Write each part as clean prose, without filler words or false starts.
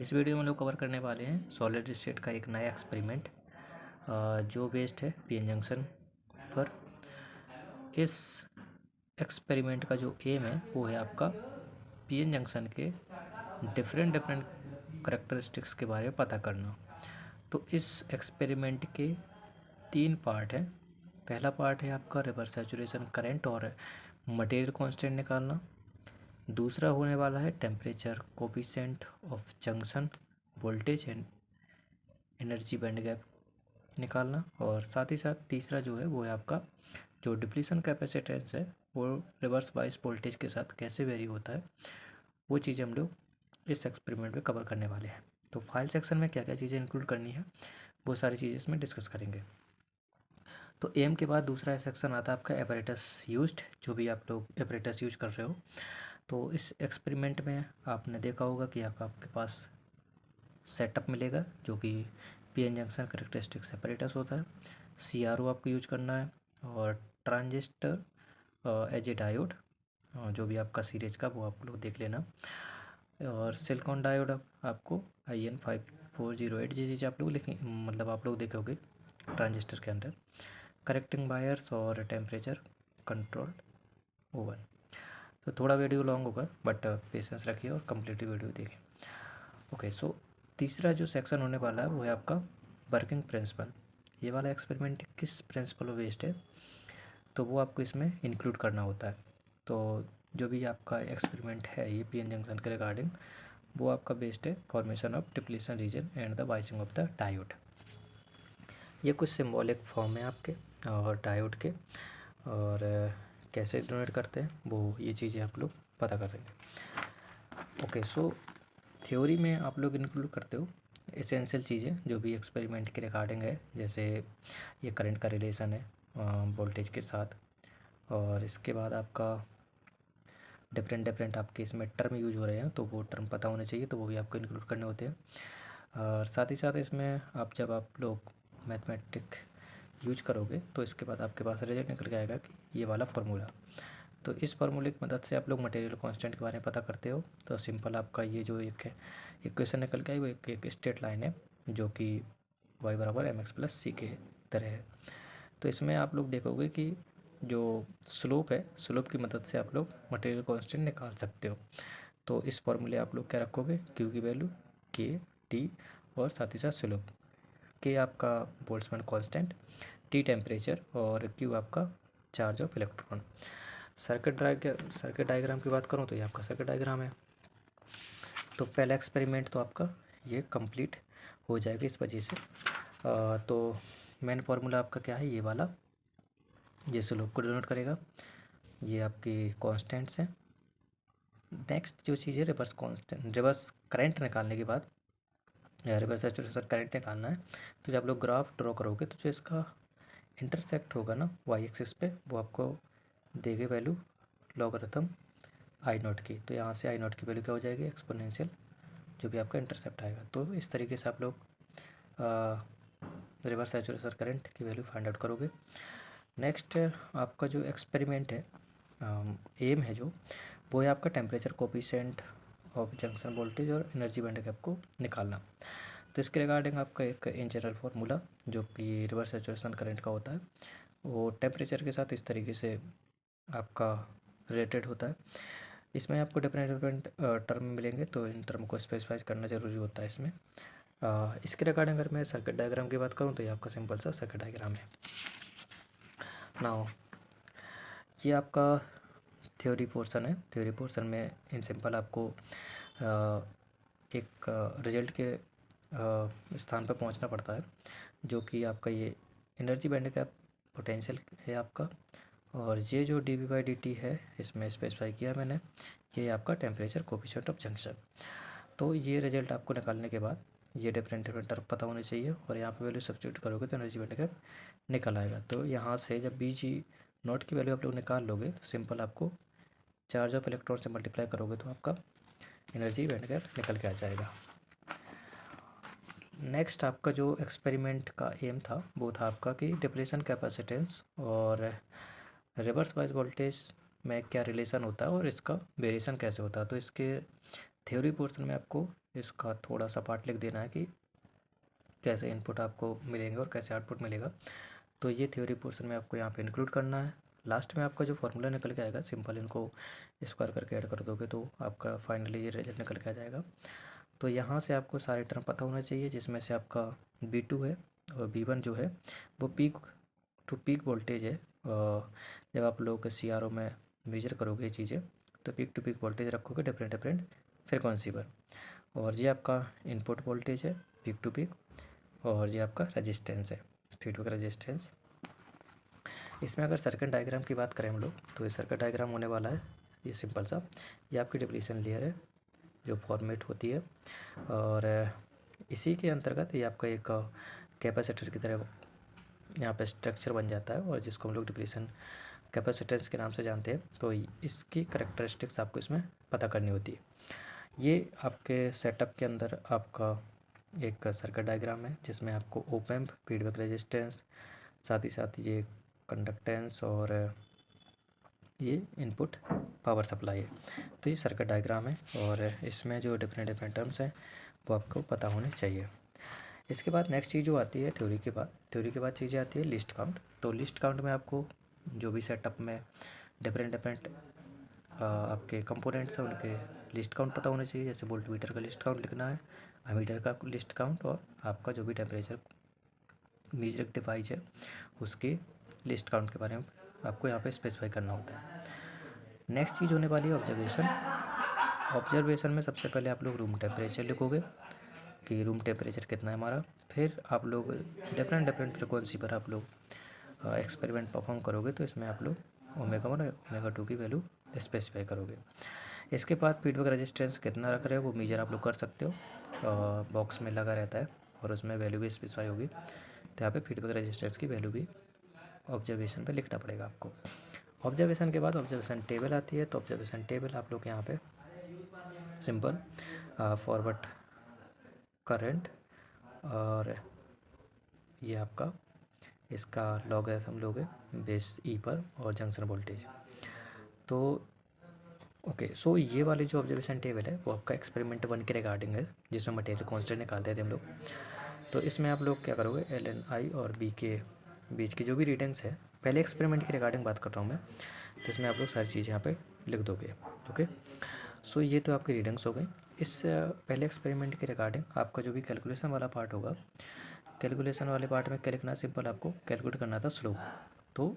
इस वीडियो में हम लोग कवर करने वाले हैं सॉलिड स्टेट का एक नया एक्सपेरिमेंट जो बेस्ड है पीएन जंक्शन पर। इस एक्सपेरिमेंट का जो एम है वो है आपका पीएन जंक्शन के डिफरेंट करेक्टरिस्टिक्स के बारे में पता करना। तो इस एक्सपेरिमेंट के 3 पार्ट हैं। पहला पार्ट है आपका रिवर्स सैचुरेशन करंट और मटेरियल कांस्टेंट निकालना। दूसरा होने वाला है temperature coefficient of junction, voltage and energy band gap निकालना। और साथ ही साथ तीसरा जो है वो है आपका जो डिप्लीशन कैपेसिटेंस है वो रिवर्स बायस वोल्टेज के साथ कैसे वेरी होता है, वो चीज़ें हम लोग इस एक्सपेरिमेंट में कवर करने वाले हैं। तो फाइल सेक्शन में क्या क्या चीज़ें इंक्लूड करनी है वो सारी चीज़ें इसमें डिस्कस करेंगे। तो एम के बाद दूसरा सेक्शन आता है आपका एपरेटस यूज्ड, जो भी आप लोग एपरेटस यूज कर रहे हो। तो इस एक्सपेरिमेंट में आपने देखा होगा कि आपके पास सेटअप मिलेगा जो कि पीएन जंक्शन करेक्टरिस्टिक सेपरेटर्स होता है। सीआरओ आपको यूज करना है और ट्रांजिस्टर एज ए डायोड, जो भी आपका सीरीज का वो आप लोग देख लेना। और सिलिकॉन डायोड आपको IN5408 जी चीज़ आप लोग लिखें, मतलब आप लोग देखोगे ट्रांजिस्टर के अंदर। करेक्टिंग वायर्स और टेम्परेचर कंट्रोल ओवन। तो थोड़ा वीडियो लॉन्ग होगा बट पेशेंस रखिए और कंप्लीट वीडियो देखिए। ओके, सो तीसरा जो सेक्शन होने वाला है वो है आपका वर्किंग प्रिंसिपल। ये वाला एक्सपेरिमेंट किस प्रिंसिपल पर बेस्ड है तो वो आपको इसमें इंक्लूड करना होता है। तो जो भी आपका एक्सपेरिमेंट है ये पीएन जंक्शन के रिगार्डिंग, वो आपका बेस्ड है formation of depletion region and the biasing of the diode. ये कुछ सिंबॉलिक फॉर्म है आपके और डायोड के, और कैसे डोनेट करते हैं वो ये चीज़ें आप लोग पता करेंगे। ओके, सो थ्योरी में आप लोग इंक्लूड करते हो एसेंशियल चीज़ें जो भी एक्सपेरिमेंट के रिगार्डिंग है, जैसे ये करंट का रिलेशन है वोल्टेज के साथ। और इसके बाद आपका डिफरेंट आपके इसमें टर्म यूज हो रहे हैं तो वो टर्म पता होने चाहिए, तो वो भी आपको इंक्लूड करने होते हैं। और साथ ही साथ इसमें जब आप लोग मैथमेटिक यूज करोगे तो इसके बाद आपके पास रिजल्ट निकल के आएगा कि ये वाला फार्मूला। तो इस फार्मूले की मदद से आप लोग मटेरियल कांस्टेंट के बारे में पता करते हो। तो सिंपल आपका ये जो एक है इक्वेशन निकल के आई वो एक स्ट्रेट लाइन है जो कि y बराबर mx प्लस सी के तरह है। तो इसमें आप लोग देखोगे कि जो स्लोप है, स्लोप की मदद से आप लोग मटेरियल कांस्टेंट निकाल सकते हो। तो इस फॉर्मूले आप लोग क्या रखोगे, क्यू की वैल्यू के टी और साथ ही साथ स्लोप। के आपका बोल्ट्जमैन कांस्टेंट, टी टेम्परेचर और क्यू आपका charge of electron. Circuit diagram की बात करूँ तो ये आपका सर्किट डायग्राम है। तो पहला एक्सपेरिमेंट तो आपका ये कंप्लीट हो जाएगा इस वजह से। तो मेन फार्मूला आपका क्या है, ये वाला, ये स्लोप को डिनोट करेगा। ये आपके कांस्टेंट्स हैं। नेक्स्ट जो चीज़ है रिवर्स करंट निकालने के बाद रिवर्स सैचुरेशन करंट निकालना है। तो जब आप लोग ग्राफ ड्रॉ करोगे तो जो इसका इंटरसेक्ट होगा ना वाई एक्सिस पे, वो आपको देगे वैल्यू लॉगरिथम आई नॉट की। तो यहाँ से आई नॉट की वैल्यू क्या हो जाएगी, एक्सपोनेंशियल जो भी आपका इंटरसेप्ट आएगा। तो इस तरीके से आप लोग रिवर्स सैचुरेशन करंट की वैल्यू फाइंड आउट करोगे। नेक्स्ट आपका जो एक्सपेरिमेंट है एम है जो वो है आपका temperature coefficient of junction voltage और एनर्जी बैंड गैप को निकालना। तो इसके रिगार्डिंग आपका एक इन जनरल फार्मूला जो कि रिवर्स सैचुरेशन करंट का होता है वो टेम्परेचर के साथ इस तरीके से आपका रिलेटेड होता है। इसमें आपको डिफरेंट टर्म मिलेंगे तो इन टर्म को स्पेसिफाई करना ज़रूरी होता है इसमें। इसके रिगार्डिंग अगर मैं सर्किट डायग्राम की बात करूँ तो ये आपका सिंपल सा सर्किट डायग्राम है। नाउ ये आपका थ्योरी पोर्शन है। थ्योरी पोर्शन में इन सिंपल आपको एक रिजल्ट के स्थान पर पहुंचना पड़ता है जो कि आपका ये एनर्जी बैंड का पोटेंशियल है आपका, और ये जो dV/dt है इसमें स्पेसिफाई किया मैंने, ये आपका टेम्परेचर कोफिशिएंट ऑफ जंक्शन। तो ये रिजल्ट आपको निकालने के बाद ये डिफरेंट टर्म पता होने चाहिए और यहाँ पे वैल्यू सब्स्टिट्यूट करोगे तो एनर्जी बैंड गैप निकल आएगा। तो यहाँ से जब BG0 की वैल्यू आप लोग निकाल लोगे तो सिंपल आपको चार्ज ऑफ इलेक्ट्रॉन से मल्टीप्लाई करोगे तो आपका एनर्जी बैंड गैप निकल के आ जाएगा। नेक्स्ट आपका जो एक्सपेरिमेंट का एम था वो था आपका कि डिप्लीशन कैपेसिटेंस और रिवर्स बायस वोल्टेज में क्या रिलेशन होता है और इसका वेरिएशन कैसे होता है। तो इसके थ्योरी पोर्शन में आपको इसका थोड़ा सा पार्ट लिख देना है कि कैसे इनपुट आपको मिलेंगे और कैसे आउटपुट मिलेगा। तो ये थ्योरी पोर्शन में आपको यहाँ पे इंक्लूड करना है। लास्ट में आपका जो फार्मूला निकल के आएगा, सिंपल इनको स्क्वायर करके ऐड कर दोगे तो आपका फाइनली ये रिजल्ट निकल के आ जाएगा। तो यहाँ से आपको सारे टर्म पता होना चाहिए, जिसमें से आपका B2 है और B1 जो है वो पीक टू पीक वोल्टेज है। जब आप लोग CRO में मेजर करोगे ये चीज़ें तो पीक टू पीक वोल्टेज रखोगे डिफरेंट डिफरेंट फ्रिक्वेंसी पर। और ये आपका इनपुट वोल्टेज है पीक टू पीक, और ये आपका रेजिस्टेंस है फीडबैक रेजिस्टेंस। इसमें अगर सर्किट डायग्राम की बात करें हम लोग तो ये सर्किट डायग्राम होने वाला है, ये सिंपल सा। ये आपकी डिप्लीशन लेयर है जो फॉर्मेट होती है, और इसी के अंतर्गत ये आपका एक कैपेसिटर की तरह यहाँ पे स्ट्रक्चर बन जाता है, और जिसको हम लोग डिप्लीशन कैपेसिटेंस के नाम से जानते हैं। तो इसकी करेक्टरिस्टिक्स आपको इसमें पता करनी होती है। ये आपके सेटअप के अंदर आपका एक सर्किट डायग्राम है, जिसमें आपको ओप एम्प, फीडबैक रेजिस्टेंस, साथ ही साथ ये कंडक्टेंस और ये इनपुट पावर सप्लाई है। तो ये सर्किट डायग्राम है, और इसमें जो डिफरेंट डिफरेंट टर्म्स हैं वो आपको पता होने चाहिए। इसके बाद नेक्स्ट चीज़ जो आती है थ्योरी के बाद चीज़ें आती है लिस्ट काउंट। तो लिस्ट काउंट में आपको जो भी सेटअप में डिफरेंट डिफरेंट आपके कंपोनेंट्स हैं उनके लिस्ट काउंट पता होना चाहिए। जैसे वोल्ट मीटर का लिस्ट काउंट लिखना है, एमीटर का लिस्ट काउंट, और आपका जो भी टेम्परेचर मेजरिंग डिवाइस है उसके लिस्ट काउंट के बारे में आपको यहाँ पे स्पेसिफाई करना होता है। नेक्स्ट चीज़ होने वाली है ऑब्जर्वेशन। ऑब्जर्वेशन में सबसे पहले आप लोग रूम टेम्परेचर लिखोगे कि रूम टेम्परेचर कितना है हमारा। फिर आप लोग डिफरेंट डिफरेंट फ्रिक्वेंसी पर आप लोग एक्सपेरिमेंट परफॉर्म करोगे, तो इसमें आप लोग ओमेगा 1 और ओमेगा 2 की वैल्यू स्पेसिफाई करोगे। इसके बाद फीडबैक रेजिस्टेंस कितना रख रहे हो वो मेजर आप लोग कर सकते हो, बॉक्स में लगा रहता है और उसमें वैल्यू भी स्पेसिफाई होगी। तो यहाँ पे फीडबैक रेजिस्टेंस की वैल्यू भी ऑब्जर्वेशन पे लिखना पड़ेगा आपको। ऑब्जर्वेशन के बाद ऑब्जर्वेशन टेबल आती है। तो ऑब्जर्वेशन टेबल आप लोग यहाँ पे सिंपल फॉरवर्ड करंट, और ये आपका इसका लॉगरिथम लोगे बेस ई पर, और जंक्शन वोल्टेज। तो ओके, सो ये वाली जो ऑब्जर्वेशन टेबल है वो आपका एक्सपेरिमेंट 1 के रिगार्डिंग है, जिसमें मटेरियल कांस्टेंट निकालते थे हम लोग। तो इसमें आप लोग क्या करोगे, LNI और B के बीच की जो भी रीडिंग्स है, पहले एक्सपेरिमेंट की रिगार्डिंग बात कर रहा हूँ मैं, तो इसमें आप लोग सारी चीज़ यहाँ पे लिख दोगे। ओके, सो ये तो आपकी रीडिंग्स हो गई। इस पहले एक्सपेरिमेंट के रिगार्डिंग आपका जो भी कैलकुलेशन वाला पार्ट होगा, कैलकुलेशन वाले पार्ट में क्या लिखना, सिंपल आपको कैलकुलेट करना था स्लोप। तो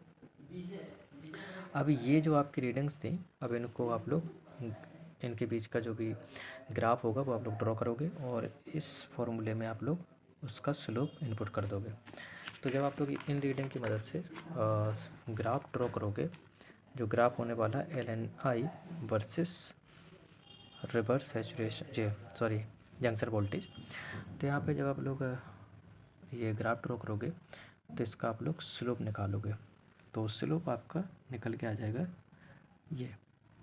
अब ये जो आपकी रीडिंग्स थी, अब इनको आप लोग इनके बीच का जो भी ग्राफ होगा वो आप लोग ड्रॉ करोगे, और इस फॉर्मूले में आप लोग उसका स्लोप इनपुट कर दोगे। तो जब आप लोग इन रीडिंग की मदद से ग्राफ ड्रॉ करोगे, जो ग्राफ होने वाला है LNI versus reverse saturation junction voltage. तो यहाँ पे जब आप लोग ये ग्राफ ड्रॉ करोगे तो इसका आप लोग स्लोप निकालोगे, तो स्लोप आपका निकल के आ जाएगा ये।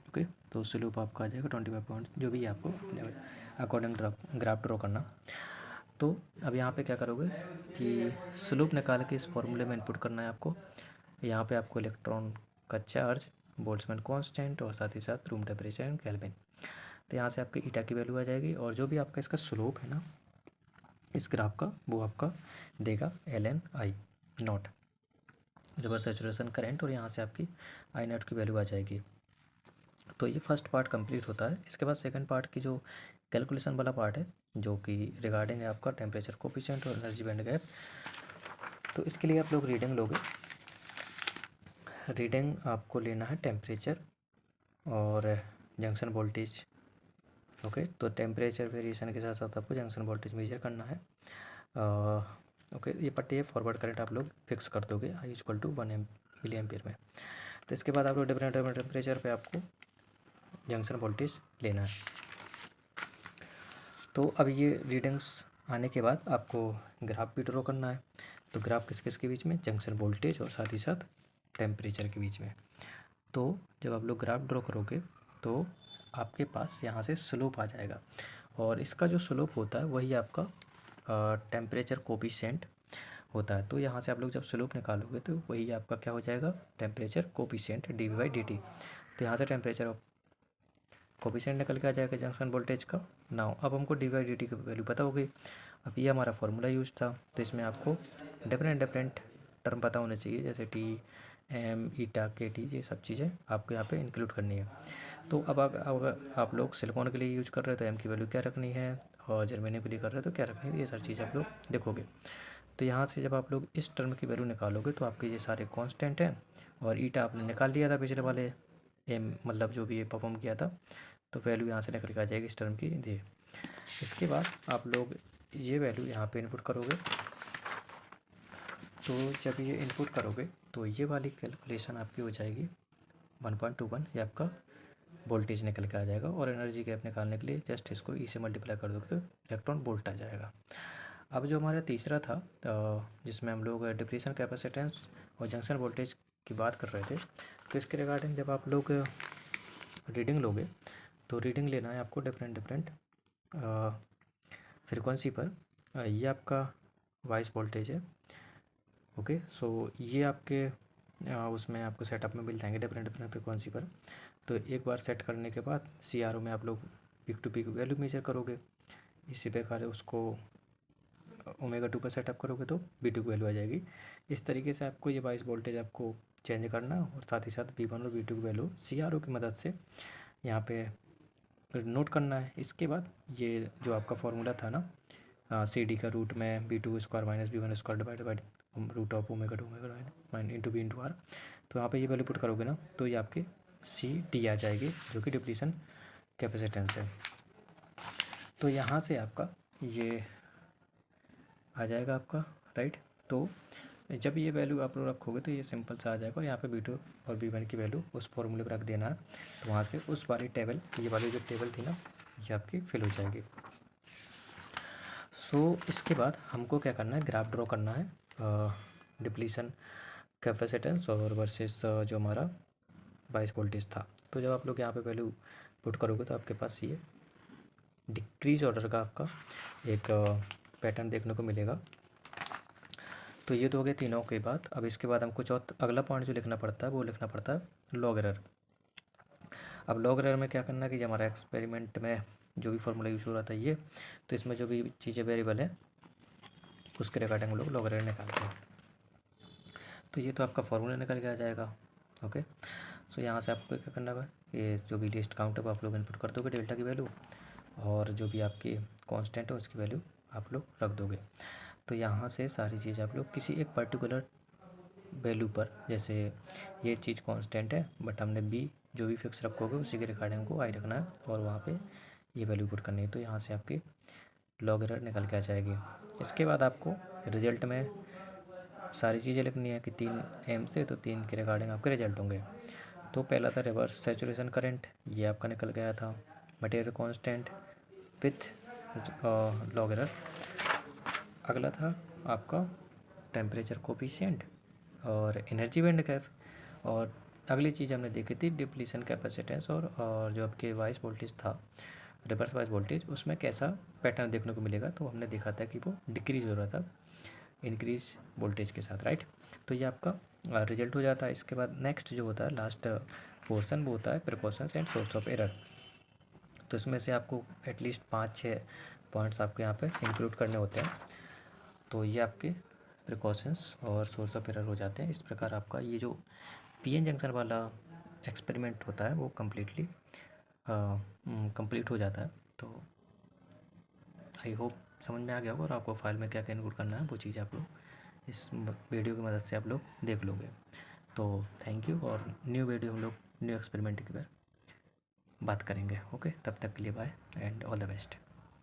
ओके, तो स्लोप आपका आ जाएगा 25 पॉइंट, जो भी आपको अकॉर्डिंग ग्राफ ड्रॉ करना। तो अब यहाँ पे क्या करोगे कि स्लोप निकाल के इस फॉर्मूले में इनपुट करना है आपको। यहाँ पे आपको इलेक्ट्रॉन का चार्ज, बोल्ट्जमैन कांस्टेंट, और साथ ही साथ रूम टेम्परेचर एंड केल्विन। तो यहाँ से आपकी ईटा की वैल्यू आ जाएगी, और जो भी आपका इसका स्लोप है ना इस ग्राफ का, वो आपका देगा LNI not, reverse saturation current, और यहाँ से आपकी I नॉट की वैल्यू आ जाएगी। तो ये फर्स्ट पार्ट कंप्लीट होता है। इसके बाद सेकंड पार्ट की जो कैलकुलेशन वाला पार्ट है, जो कि रिगार्डिंग है आपका टेम्परेचर कोफिशिएंट और एनर्जी बैंड गैप। तो इसके लिए आप लोग रीडिंग लोगे। रीडिंग आपको लेना है टेम्परेचर और जंक्शन वोल्टेज। ओके, तो टेम्परेचर वेरिएशन के साथ साथ आपको जंक्शन वोल्टेज मेजर करना है। ओके, ये पट्टी फॉरवर्ड करंट आप लोग फिक्स कर दोगे I = 1 मिली एम्पियर में। तो इसके बाद आप लोग डिफरेंट टेम्परेचर पे आपको जंक्शन वोल्टेज लेना है। तो अब ये रीडिंग्स आने के बाद आपको ग्राफ भी ड्रॉ करना है। तो ग्राफ किस किस के बीच में, जंक्शन वोल्टेज और साथ ही साथ टेम्परेचर के बीच में। तो जब आप लोग ग्राफ ड्रॉ करोगे तो आपके पास यहाँ से स्लोप आ जाएगा, और इसका जो स्लोप होता है वही आपका टेम्परेचर कोफिशिएंट होता है। तो यहाँ से आप लोग जब स्लोप निकालोगे तो वही आपका क्या हो जाएगा, टेम्परेचर कोफिशिएंट dV/dt। तो यहाँ से टेम्परेचर कोफिशिएंट निकल के आ जाएगा जंक्शन वोल्टेज का। नाउ अब हमको डी बाई डी टी की वैल्यू पता हो गई। अब ये हमारा फॉर्मूला यूज था, तो इसमें आपको डिफरेंट टर्म पता होने चाहिए, जैसे टी, एम, ईटा, के टी, ये सब चीज़ें आपको यहाँ पे इंक्लूड करनी है। तो अब अगर आप लोग सिलिकॉन के लिए यूज कर रहे हो तो एम की वैल्यू क्या रखनी है, और जर्मेनियम के लिए कर रहे हो तो क्या रखनी है, ये सारी चीज़ आप लोग देखोगे। तो यहाँ से जब आप लोग इस टर्म की वैल्यू निकालोगे तो आपके ये सारे कांस्टेंट हैं, और ईटा आपने निकाल लिया था पिछले वाले एम, मतलब जो भी ये परफॉर्म किया था, तो वैल्यू यहाँ से निकल के आ जाएगी इस टर्म की ये। इसके बाद आप लोग ये वैल्यू यहाँ पे इनपुट करोगे, तो जब ये इनपुट करोगे तो ये वाली कैलकुलेशन आपकी हो जाएगी 1.21, ये आपका वोल्टेज निकल के आ जाएगा। और एनर्जी गैप निकालने के लिए जस्ट इसको ई से मल्टीप्लाई कर दोगे तो इलेक्ट्रॉन वोल्ट आ जाएगा। अब जो हमारा तीसरा था, जिसमें हम लोग डिप्लीशन कैपेसिटेंस और जंक्शन वोल्टेज की बात कर रहे थे, तो इसके रिगार्डिंग जब आप लोग रीडिंग लोगे तो रीडिंग लेना है आपको डिफरेंट फ्रिक्वेंसी पर। ये आपका वॉइस वोल्टेज है, ओके। सो ये आपके उसमें आपको सेटअप में मिल जाएंगे डिफरेंट फ्रिक्वेंसी पर। तो एक बार सेट करने के बाद CRO में आप लोग peak to peak value measure करोगे, इसी प्रकार उसको ओमेगा 2 पर सेटअप करोगे तो B2 की वैल्यू आ जाएगी। इस तरीके से आपको ये वॉइस वोल्टेज आपको चेंज करना, और साथ ही साथ V1 और V2 की वैल्यू CRO की मदद से यहाँ पे नोट करना है। इसके बाद ये जो आपका फॉर्मूला था ना, CD का रूट में B2 square minus B1 square divide by root of omega 2 माइन इंटू B इंटू R, तो यहाँ पे ये वैल्यू पुट करोगे ना तो ये आपके CD आ जाएगी, जो कि डिप्लीशन कैपेसिटेंस है। तो यहाँ से आपका ये आ जाएगा आपका, राइट। तो जब ये वैल्यू आप लोग रखोगे तो ये सिंपल सा आ जाएगा, और यहाँ पे B2 और B1 की वैल्यू उस फॉर्मूले पर रख देना है, तो वहाँ से उस वाली टेबल, ये वाली जो टेबल थी ना, ये आपकी फिल हो जाएगी। सो इसके बाद हमको क्या करना है, ग्राफ ड्रॉ करना है डिप्लीशन कैपेसिटेंस और वर्सेस जो हमारा वॉइस वोल्टेज था। तो जब आप लोग यहाँ पे वैल्यू पुट करोगे तो आपके पास ये डिक्रीज ऑर्डर का आपका एक पैटर्न देखने को मिलेगा। तो ये तो हो गए तीनों के बाद। अब इसके बाद हमको अगला पॉइंट जो लिखना पड़ता है वो लिखना पड़ता है लॉग एरर। अब लॉग एरर में क्या करना है कि हमारा एक्सपेरिमेंट में जो भी फॉर्मूला यूज हो रहा था ये, तो इसमें जो भी चीज़ें वेरिएबल है उसके रिगार्डिंग हम लोग लॉग एरर निकालते हैं। तो ये तो आपका फॉर्मूला निकल के आ जाएगा, ओके। सो यहाँ से आपको क्या करना है, ये जो भी लिस्ट काउंट है वो आप लोग इनपुट कर दोगे डेल्टा की वैल्यू, और जो भी आपकी कांस्टेंट है उसकी वैल्यू आप लोग रख दोगे। तो यहाँ से सारी चीज़ आप लोग किसी एक पर्टिकुलर वैल्यू पर, जैसे ये चीज़ कांस्टेंट है बट हमने B जो भी फिक्स रखोगे उसी के रिगार्डिंग हमको I रखना है, और वहाँ पे ये वैल्यू पुट करनी है। तो यहाँ से आपकी लॉग एरर निकल के आ जाएगी। इसके बाद आपको रिजल्ट में सारी चीज़ें लिखनी है कि 3 M से, तो 3 के रिगार्डिंग आपके रिजल्ट होंगे। तो पहला था रिवर्स सैचुरेशन करंट, ये आपका निकल गया था। Material constant with log error. अगला था आपका टेम्परेचर कोफिशिएंट और एनर्जी बैंड गैप। और अगली चीज़ हमने देखी थी डिप्लीशन कैपेसिटेंस, और जो आपके वॉइस वोल्टेज था, रिवर्स वॉइस वोल्टेज, उसमें कैसा पैटर्न देखने को मिलेगा। तो हमने देखा था कि वो डिक्रीज हो रहा था इंक्रीज वोल्टेज के साथ, राइट। तो ये आपका रिजल्ट हो जाता है। इसके बाद नेक्स्ट जो होता है लास्ट पोर्सन, वो होता है precautions and source of error. तो इसमें से आपको एटलीस्ट 5-6 पॉइंट्स आपको यहाँ पे इंक्लूड करने होते हैं। तो ये आपके प्रिकॉशंस और सोर्स ऑफ एरर हो जाते हैं। इस प्रकार आपका ये जो PN जंक्शन वाला एक्सपेरिमेंट होता है वो कम्प्लीटली कंप्लीट हो जाता है। तो आई होप समझ में आ गया होगा, और आपको फाइल में क्या क्या इनक्लूड करना है वो चीज़ आप लोग इस वीडियो की मदद से आप लोग देख लोगे। तो थैंक यू, और न्यू वीडियो हम लोग न्यू एक्सपेरिमेंट की बात करेंगे, ओके। तब तक के लिए bye and all the best.